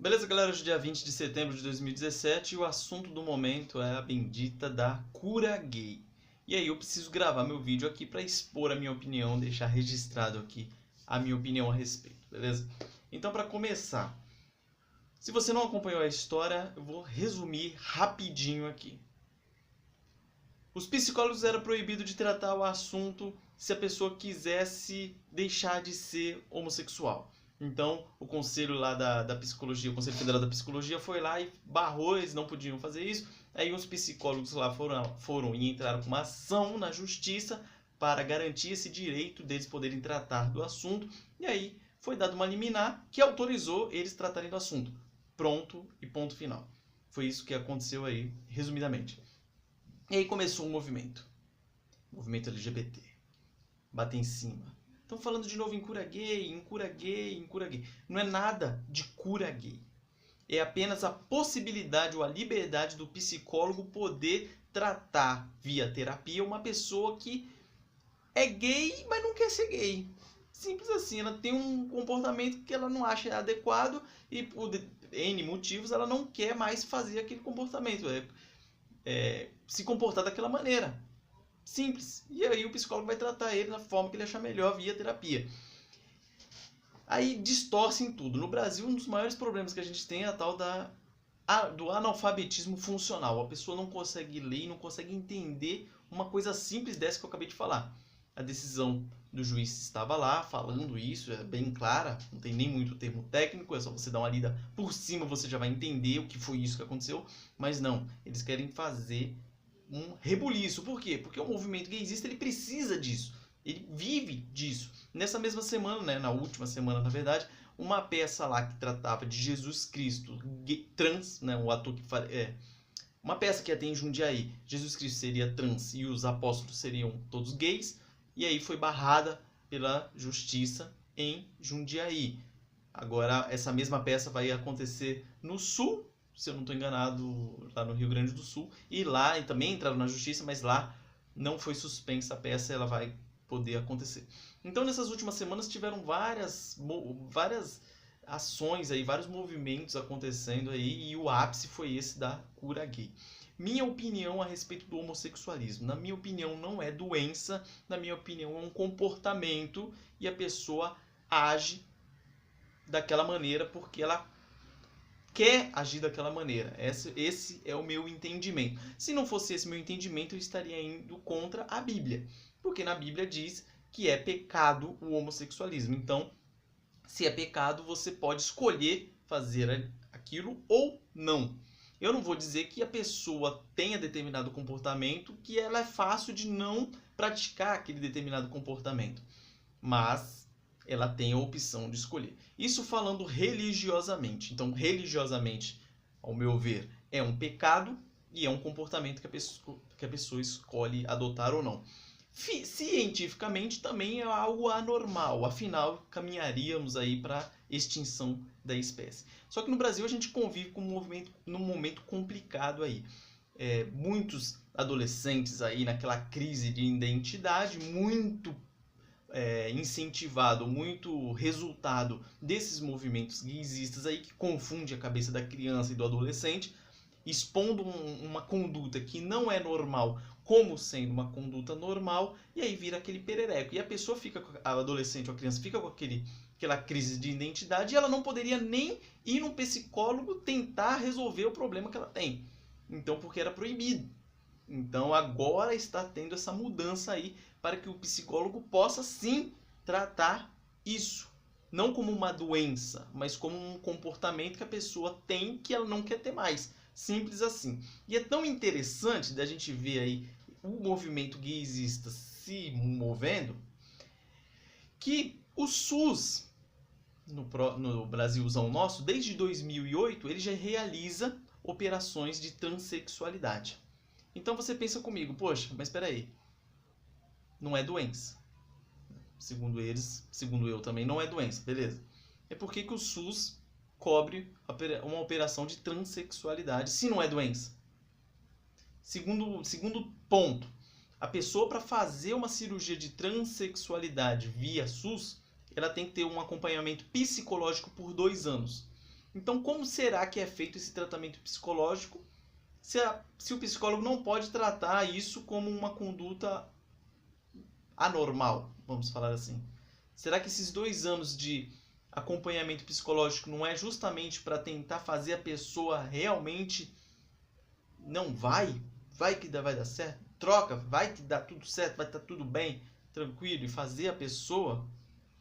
Beleza, galera? Hoje é dia 20 de setembro de 2017 e o assunto do momento é a bendita da cura gay. E aí eu preciso gravar meu vídeo aqui para expor a minha opinião, deixar registrado aqui a minha opinião a respeito, beleza? Então, para começar, se você não acompanhou a história, eu vou resumir rapidinho aqui. Os psicólogos eram proibidos de tratar o assunto se a pessoa quisesse deixar de ser homossexual. Então, o conselho lá da psicologia, o Conselho Federal da Psicologia foi lá e barrou, eles não podiam fazer isso. Aí os psicólogos lá foram e entraram com uma ação na justiça para garantir esse direito deles poderem tratar do assunto. E aí foi dada uma liminar que autorizou eles tratarem do assunto. Pronto e ponto final. Foi isso que aconteceu aí, resumidamente. E aí começou um movimento LGBT, bater em cima. Estão falando de novo em cura gay, em cura gay, em cura gay. Não é nada de cura gay. É apenas a possibilidade ou a liberdade do psicólogo poder tratar via terapia uma pessoa que é gay, mas não quer ser gay. Simples assim, ela tem um comportamento que ela não acha adequado e por N motivos ela não quer mais fazer aquele comportamento. Se comportar daquela maneira. Simples. E aí o psicólogo vai tratar ele da forma que ele achar melhor via terapia. Aí distorcem tudo. No Brasil, um dos maiores problemas que a gente tem é a tal do analfabetismo funcional. A pessoa não consegue ler, não consegue entender uma coisa simples dessa que eu acabei de falar. A decisão do juiz estava lá falando isso, é bem clara, não tem nem muito termo técnico, é só você dar uma lida por cima, você já vai entender o que foi isso que aconteceu. Mas não, eles querem fazer um rebuliço. Por quê? Porque o movimento gaysista ele precisa disso. Ele vive disso. Nessa mesma semana, né, na última semana, na verdade, uma peça lá que tratava de Jesus Cristo trans, né, o ator que uma peça que ia ter em Jundiaí, Jesus Cristo seria trans e os apóstolos seriam todos gays, e aí foi barrada pela justiça em Jundiaí. Agora, essa mesma peça vai acontecer no Sul, se eu não estou enganado, lá no Rio Grande do Sul. E lá também entraram na justiça, mas lá não foi suspensa a peça, ela vai poder acontecer. Então, nessas últimas semanas tiveram várias ações aí, vários movimentos acontecendo aí, e o ápice foi esse da cura gay. Minha opinião a respeito do homossexualismo. Na minha opinião, não é doença, na minha opinião, é um comportamento e a pessoa age daquela maneira porque ela quer agir daquela maneira. Esse é o meu entendimento. Se não fosse esse meu entendimento, eu estaria indo contra a Bíblia. Porque na Bíblia diz que é pecado o homossexualismo. Então, se é pecado, você pode escolher fazer aquilo ou não. Eu não vou dizer que a pessoa tenha determinado comportamento, que ela é fácil de não praticar aquele determinado comportamento. Mas ela tem a opção de escolher. Isso falando religiosamente. Então, religiosamente, ao meu ver, é um pecado e é um comportamento que a pessoa escolhe adotar ou não. Cientificamente, também é algo anormal. Afinal, caminharíamos aí para extinção da espécie. Só que no Brasil a gente convive com num momento complicado aí. Muitos adolescentes aí naquela crise de identidade, muito incentivado, muito resultado desses movimentos gaysistas aí que confunde a cabeça da criança e do adolescente, expondo uma conduta que não é normal como sendo uma conduta normal, e aí vira aquele perereco. E a pessoa fica, a adolescente ou a criança fica com aquela crise de identidade e ela não poderia nem ir num psicólogo tentar resolver o problema que ela tem. Então, porque era proibido. Então agora está tendo essa mudança aí para que o psicólogo possa sim tratar isso. Não como uma doença, mas como um comportamento que a pessoa tem que ela não quer ter mais. Simples assim. E é tão interessante da gente ver aí o movimento gaysista se movendo que o SUS, no Brasilzão nosso, desde 2008, ele já realiza operações de transexualidade. Então você pensa comigo, poxa, mas espera aí, não é doença. Segundo eles, segundo eu também, não é doença, beleza. É porque que o SUS cobre uma operação de transexualidade se não é doença? Segundo ponto, a pessoa para fazer uma cirurgia de transexualidade via SUS, ela tem que ter um acompanhamento psicológico por 2 anos. Então, como será que é feito esse tratamento psicológico se o psicólogo não pode tratar isso como uma conduta anormal, vamos falar assim? Será que esses 2 anos de acompanhamento psicológico não é justamente para tentar fazer a pessoa realmente não vai que vai dar certo, troca, vai que dá tudo certo, vai estar tudo bem, tranquilo, e fazer a pessoa,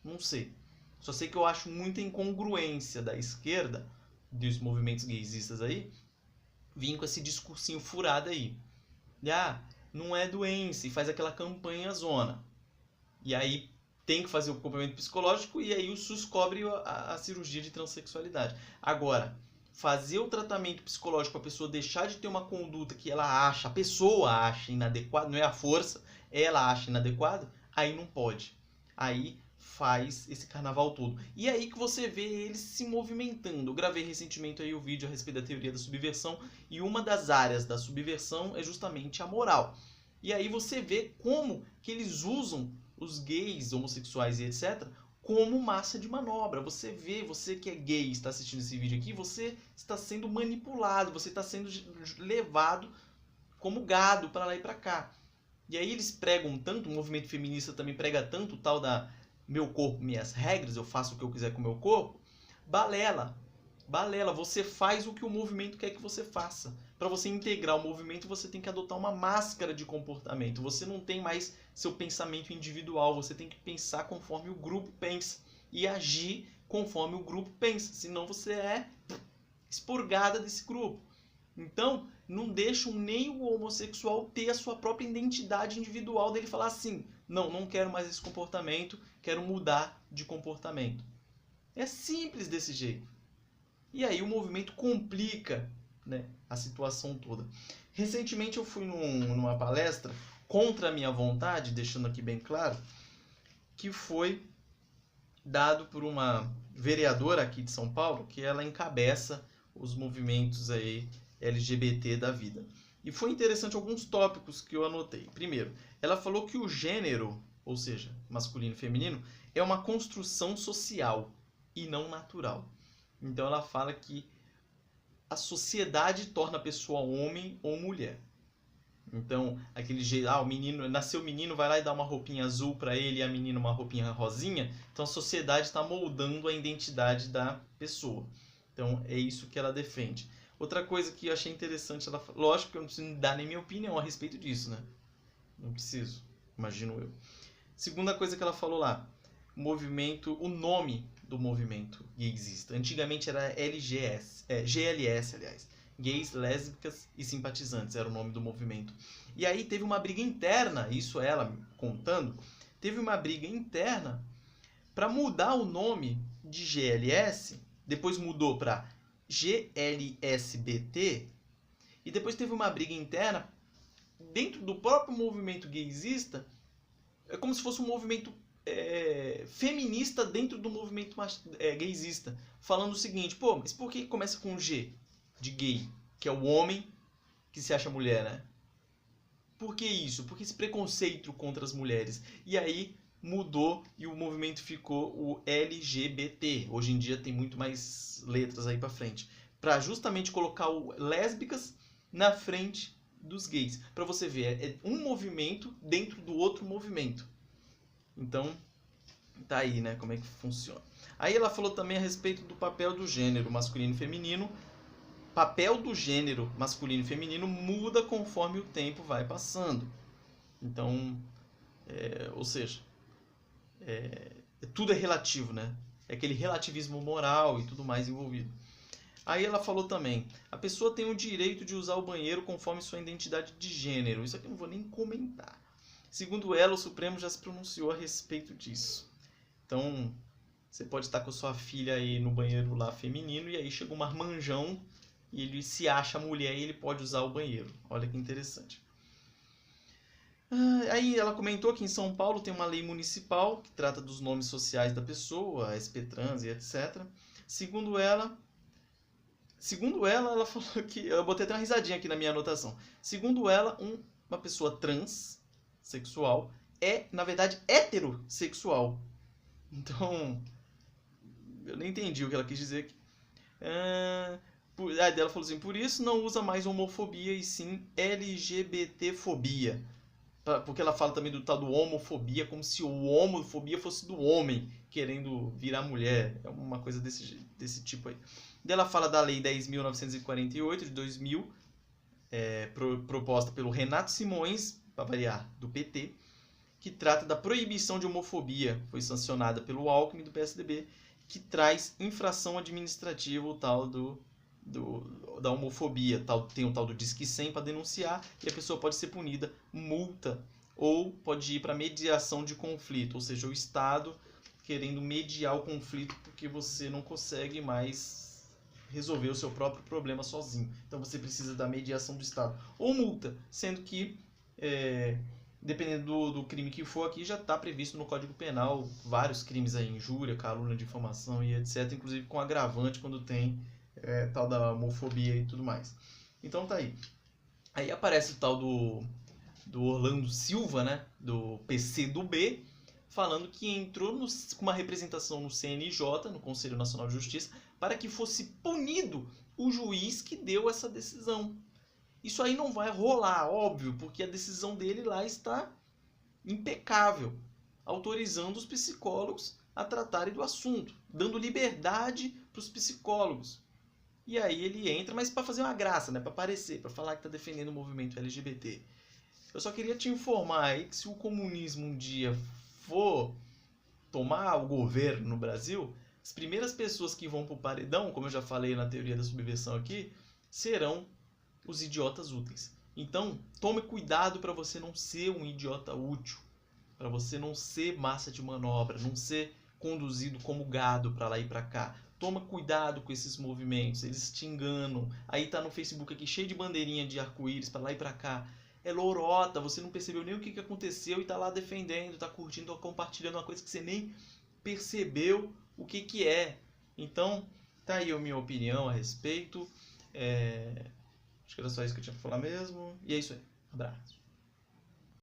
não sei. Só sei que eu acho muita incongruência da esquerda, dos movimentos gaysistas aí, vir com esse discursinho furado aí. E, não é doença, e faz aquela campanha zona. E aí tem que fazer o acompanhamento psicológico e aí o SUS cobre a cirurgia de transexualidade. Agora, fazer o tratamento psicológico para a pessoa deixar de ter uma conduta que ela acha, a pessoa acha inadequada, não é a força, ela acha inadequada, aí não pode. Aí faz esse carnaval todo. E aí que você vê eles se movimentando. Eu gravei recentemente aí o vídeo a respeito da teoria da subversão e uma das áreas da subversão é justamente a moral. E aí você vê como que eles usam os gays, homossexuais e etc., como massa de manobra. Você vê, você que é gay e está assistindo esse vídeo aqui, você está sendo manipulado, você está sendo levado como gado para lá e para cá. E aí eles pregam tanto, o movimento feminista também prega tanto o tal da meu corpo, minhas regras, eu faço o que eu quiser com o meu corpo. Balela. Balela, você faz o que o movimento quer que você faça. Para você integrar o movimento, você tem que adotar uma máscara de comportamento. Você não tem mais seu pensamento individual, você tem que pensar conforme o grupo pensa e agir conforme o grupo pensa, senão você é expurgada desse grupo. Então, não deixam nem o homossexual ter a sua própria identidade individual dele falar assim, não quero mais esse comportamento, quero mudar de comportamento. É simples desse jeito. E aí o movimento complica, né, a situação toda. Recentemente eu fui numa palestra contra a minha vontade, deixando aqui bem claro, que foi dado por uma vereadora aqui de São Paulo, que ela encabeça os movimentos aí LGBT da vida. E foi interessante alguns tópicos que eu anotei. Primeiro, ela falou que o gênero, ou seja, masculino e feminino, é uma construção social e não natural. Então ela fala que a sociedade torna a pessoa homem ou mulher. Então, aquele jeito, o menino, nasceu menino, vai lá e dá uma roupinha azul para ele e a menina uma roupinha rosinha. Então a sociedade está moldando a identidade da pessoa. Então é isso que ela defende. Outra coisa que eu achei interessante, ela, lógico que eu não preciso dar nem minha opinião a respeito disso, né? Não preciso, imagino eu. Segunda coisa que ela falou lá, o nome do movimento gaysista. Antigamente era GLS, aliás. Gays, lésbicas e simpatizantes era o nome do movimento. E aí teve uma briga interna, isso ela contando, teve uma briga interna para mudar o nome de GLS, depois mudou para GLSBT, e depois teve uma briga interna dentro do próprio movimento gaysista, é como se fosse um movimento feminista dentro do movimento gaysista, falando o seguinte, mas por que começa com G de gay, que é o homem que se acha mulher, né? Por que isso? Por que esse preconceito contra as mulheres? E aí mudou e o movimento ficou o LGBT. Hoje em dia tem muito mais letras aí pra frente, para justamente colocar o lésbicas na frente dos gays, para você ver, é um movimento dentro do outro movimento. Então, tá aí, né, como é que funciona. Aí ela falou também a respeito do papel do gênero masculino e feminino. Papel do gênero masculino e feminino muda conforme o tempo vai passando. Então, ou seja, tudo é relativo, né? É aquele relativismo moral e tudo mais envolvido. Aí ela falou também, a pessoa tem o direito de usar o banheiro conforme sua identidade de gênero. Isso aqui eu não vou nem comentar. Segundo ela, o Supremo já se pronunciou a respeito disso. Então, você pode estar com sua filha aí no banheiro lá feminino e aí chega um marmanjão e ele se acha mulher e ele pode usar o banheiro. Olha que interessante. Aí ela comentou que em São Paulo tem uma lei municipal que trata dos nomes sociais da pessoa, SP-Trans e etc. Segundo ela, ela falou que... Eu botei até uma risadinha aqui na minha anotação. Segundo ela, uma pessoa transsexual é, na verdade, heterossexual. Então, eu nem entendi o que ela quis dizer aqui. Aí ela falou assim, por isso não usa mais homofobia e sim LGBTfobia. Porque ela fala também do tal do homofobia, como se o homofobia fosse do homem querendo virar mulher. É uma coisa desse tipo aí. Daí ela fala da Lei 10.948 de 2000, proposta pelo Renato Simões, para variar, do PT, que trata da proibição de homofobia. Foi sancionada pelo Alckmin do PSDB, que traz infração administrativa, o tal da homofobia. Tem o tal do Disque 100 para denunciar e a pessoa pode ser punida, multa, ou pode ir para mediação de conflito, ou seja, o Estado querendo mediar o conflito porque você não consegue mais resolver o seu próprio problema sozinho. Então você precisa da mediação do Estado. Ou multa, sendo que, dependendo do crime que for aqui, já está previsto no Código Penal vários crimes aí, injúria, calúnia, difamação e etc. Inclusive com agravante quando tem tal da homofobia e tudo mais. Então tá aí. Aí aparece o tal do Orlando Silva, né, do PCdoB, falando que entrou com uma representação no CNJ, no Conselho Nacional de Justiça, para que fosse punido o juiz que deu essa decisão. Isso aí não vai rolar, óbvio, porque a decisão dele lá está impecável, autorizando os psicólogos a tratarem do assunto, dando liberdade para os psicólogos. E aí ele entra, mas para fazer uma graça, né? Para aparecer, para falar que está defendendo o movimento LGBT. Eu só queria te informar aí que se o comunismo um dia for tomar o governo no Brasil, as primeiras pessoas que vão para o paredão, como eu já falei na teoria da subversão aqui, serão os idiotas úteis. Então, tome cuidado para você não ser um idiota útil, para você não ser massa de manobra, não ser conduzido como gado para lá e para cá. Toma cuidado com esses movimentos, eles te enganam. Aí tá no Facebook aqui cheio de bandeirinha de arco-íris para lá e para cá. É lorota, você não percebeu nem o que aconteceu e tá lá defendendo, tá curtindo, compartilhando uma coisa que você nem percebeu o que é. Então, tá aí a minha opinião a respeito. Acho que era só isso que eu tinha pra falar mesmo. E é isso aí. Abraço.